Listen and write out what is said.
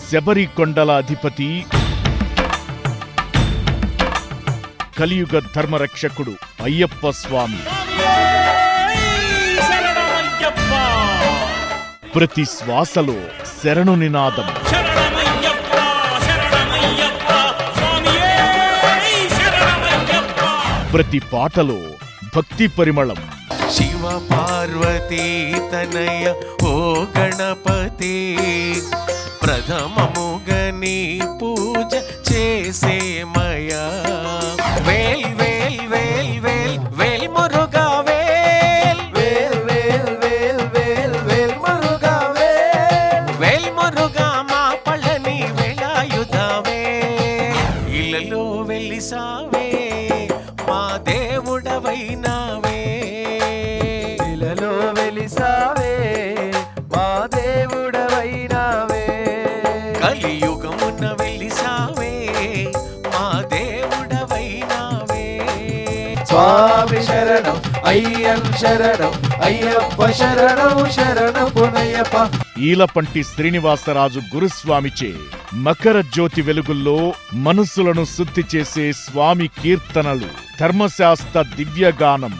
శబరికొండల అధిపతి, కలియుగ ధర్మరక్షకుడు అయ్యప్ప స్వామి. ప్రతి శ్వాసలో శరణు నినాదం, ప్రతి పాటలో భక్తి పరిమళం. శివ పార్వతీ తనయ ఓ గణపతి, ప్రథమముగని పూజ చేసేమయా. వేల్ వేల్ వేల్ వేల్ వేల్ మురుగా వేల్, వేల్ వేల్ వేల్ వేల్ వేల్ మురుగా వేల్, వేల్ మురుగా మా పళని వేలాయుధావే. ఇళ్ళలో వెలిసావే మా దేవుడవైనావే, ఇళ్ళలో వెలిసావే మా దేవుడవైనావే. కలియుగమున వెలిసావే మా దేవుడవైనావే. స్వామి శరణం అయ్యం శరణం అయ్యప్ప శరణం శరణం పునయ్యప్ప. ఈలపంటి శ్రీనివాసరాజు గురుస్వామిచే మకర జ్యోతి వెలుగుల్లో మనసులను శుద్ధి చేసే స్వామి కీర్తనలు, ధర్మశాస్త్ర దివ్యగానం.